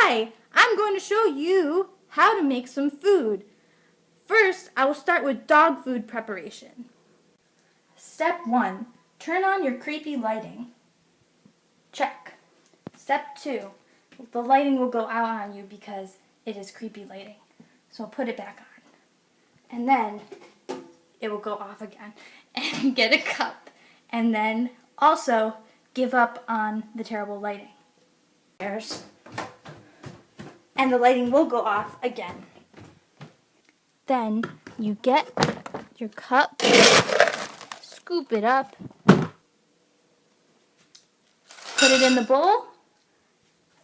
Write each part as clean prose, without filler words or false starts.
Hi, I'm going to show you how to make some food. First, I will start with dog food preparation. Step 1. Turn on your creepy lighting. Check. Step 2. The lighting will go out on you because it is creepy lighting. So I'll put it back on. And then it will go off again. And get a cup. And then also give up on the terrible lighting. And the lighting will go off again. Then you get your cup, scoop it up, put it in the bowl,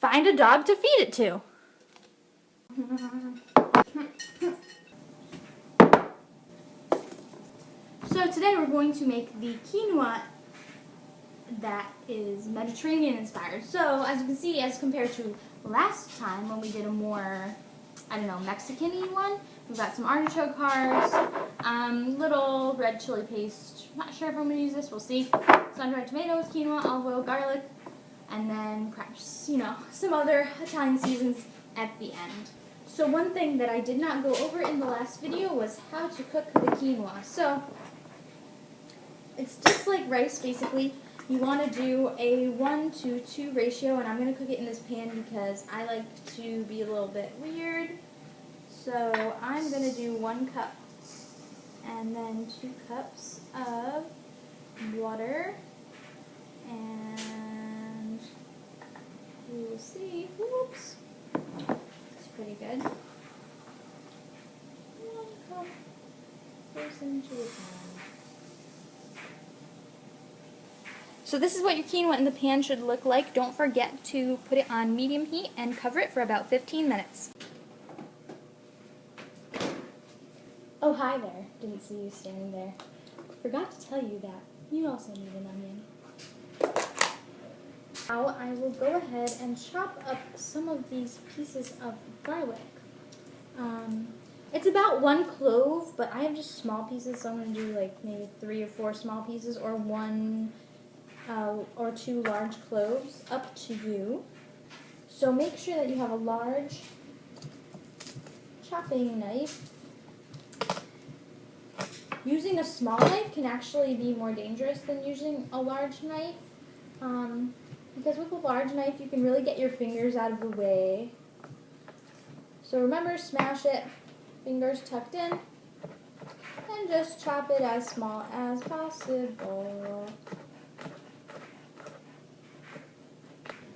find a dog to feed it to. So today we're going to make the quinoa that is Mediterranean inspired. So as you can see, as compared to last time when we did a more, Mexican-y one, we've got some artichoke hearts, little red chili paste. Not sure if I'm going to use this, we'll see. Sun-dried tomatoes, quinoa, olive oil, garlic, and then perhaps, some other Italian seasons at the end. So one thing that I did not go over in the last video was how to cook the quinoa. So it's just like rice, basically. You want to do a 1-to-2 ratio, and I'm going to cook it in this pan because I like to be a little bit weird. So I'm going to do 1 cup and then 2 cups of water, and we will see. Whoops. It's pretty good. 1 cup goes into the pan. So this is what your quinoa in the pan should look like. Don't forget to put it on medium heat and cover it for about 15 minutes. Oh, hi there. Didn't see you standing there. Forgot to tell you that you also need an onion. Now I will go ahead and chop up some of these pieces of garlic. It's about 1 clove, but I have just small pieces, so I'm going to do like maybe 3 or 4 small pieces, or 1 or 2 large cloves, up to you. So make sure that you have a large chopping knife. Using a small knife can actually be more dangerous than using a large knife, because with a large knife you can really get your fingers out of the way. So remember, smash it, fingers tucked in, and just chop it as small as possible.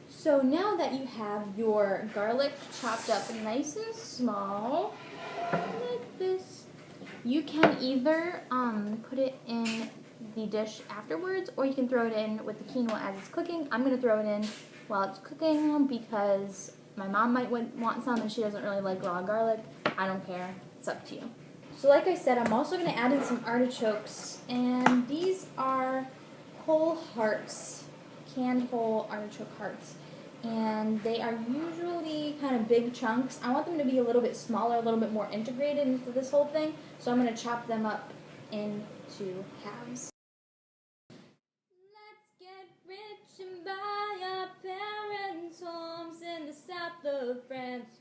So now that you have your garlic chopped up nice and small, like this, you can either put it in the dish afterwards, or you can throw it in with the quinoa as it's cooking. I'm going to throw it in while it's cooking because my mom might want some and she doesn't really like raw garlic. I don't care. It's up to you. So like I said, I'm also going to add in some artichokes, and these are whole hearts, canned whole artichoke hearts. And they are usually kind of big chunks. I want them to be a little bit smaller, a little bit more integrated into this whole thing. So I'm going to chop them up into halves. Let's get rich and buy our parents' homes in the south of France.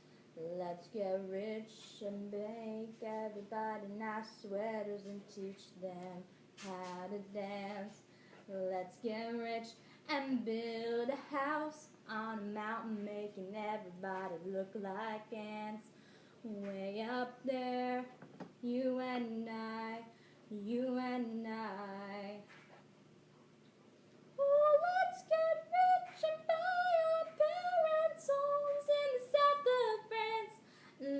Let's get rich and make everybody nice sweaters and teach them how to dance. Let's get rich and build a house on a mountain, making everybody look like ants. Way up there, you and I, you and I. Oh, let's get rich and buy our parents' homes in the south of France.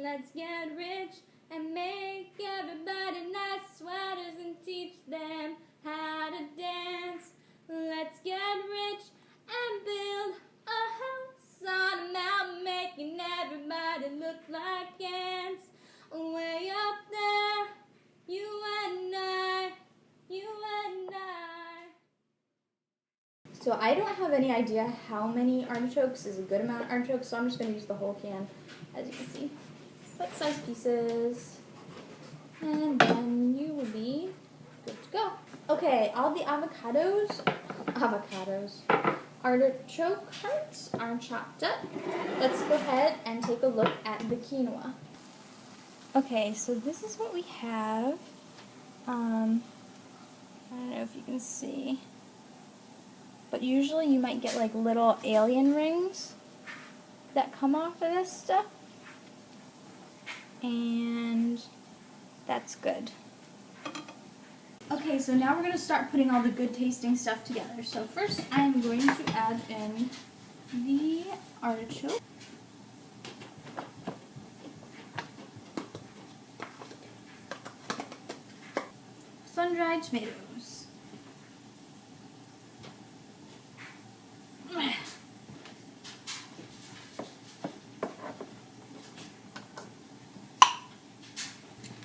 Let's get rich and make everybody nice sweaters and teach them how to dance. Let's get rich and build a house on a mountain, making everybody look like ants. Way up there, you and I, you and I. So I don't have any idea how many artichokes is a good amount of artichokes, so I'm just going to use the whole can, as you can see. Bite-sized pieces, and then you will be good to go. Okay, all the avocados artichoke hearts are chopped up. Let's go ahead and take a look at the quinoa. Okay, so this is what we have. I don't know if you can see, but usually you might get like little alien rings that come off of this stuff, and that's good. Okay, so now we're going to start putting all the good tasting stuff together. So first I'm going to add in the artichoke. Sun-dried tomatoes.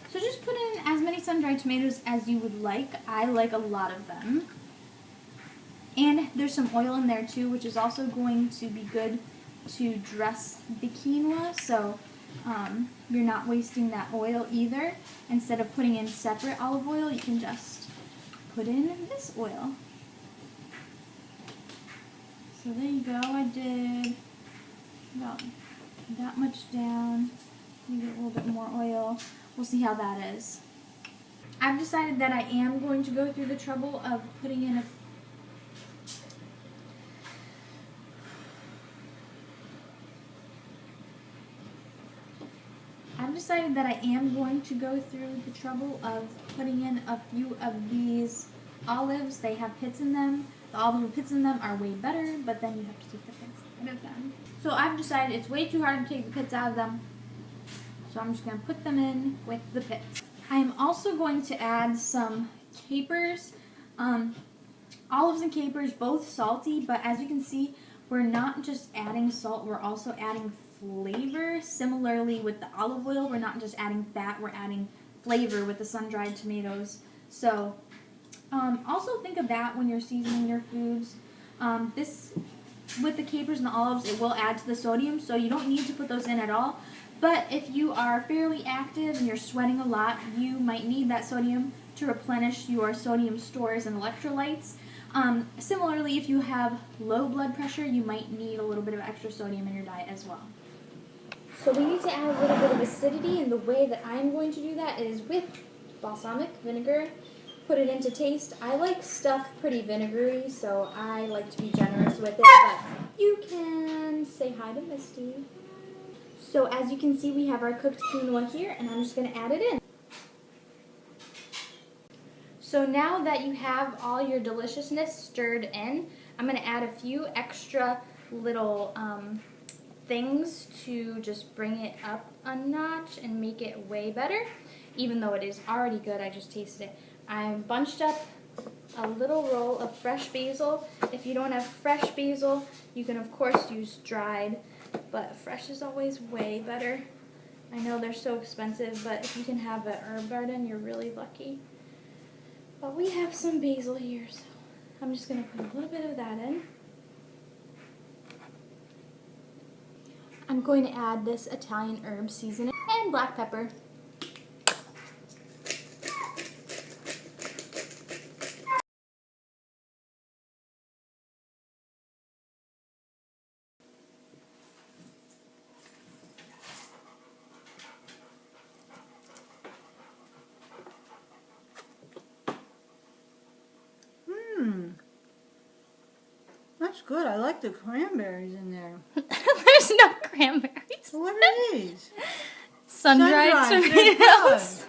So just put in as many sun-dried tomatoes as you would like. I like a lot of them. And there's some oil in there too, which is also going to be good to dress the quinoa. So you're not wasting that oil either. Instead of putting in separate olive oil, you can just put in this oil. So there you go. I did about that much down. Maybe a little bit more oil. We'll see how that is. I've decided that I am going to go through the trouble of putting in a few of these olives. They have pits in them. The olives with pits in them are way better, but then you have to take the pits out of them. So I've decided it's way too hard to take the pits out of them. So I'm just going to put them in with the pits. I am also going to add some capers. Olives and capers, both salty, but as you can see, we're not just adding salt, we're also adding flavor. Similarly with the olive oil, we're not just adding fat, we're adding flavor with the sun-dried tomatoes. So also think of that when you're seasoning your foods. This, with the capers and the olives, it will add to the sodium, so you don't need to put those in at all. But if you are fairly active and you're sweating a lot, you might need that sodium to replenish your sodium stores and electrolytes. Similarly, if you have low blood pressure, you might need a little bit of extra sodium in your diet as well. So we need to add a little bit of acidity, and the way that I'm going to do that is with balsamic vinegar. Put it into taste. I like stuff pretty vinegary, so I like to be generous with it, but you can say hi to Misty. So as you can see, we have our cooked quinoa here, and I'm just going to add it in. So now that you have all your deliciousness stirred in, I'm going to add a few extra little things to just bring it up a notch and make it way better. Even though it is already good, I just tasted it. I bunched up a little roll of fresh basil. If you don't have fresh basil, you can of course use dried, but fresh is always way better. I know they're so expensive, but if you can have an herb garden, you're really lucky. But we have some basil here, so I'm just going to put a little bit of that in. I'm going to add this Italian herb seasoning and black pepper. That's good. I like the cranberries in there. There's no cranberries. What are these? Sun-dried tomatoes.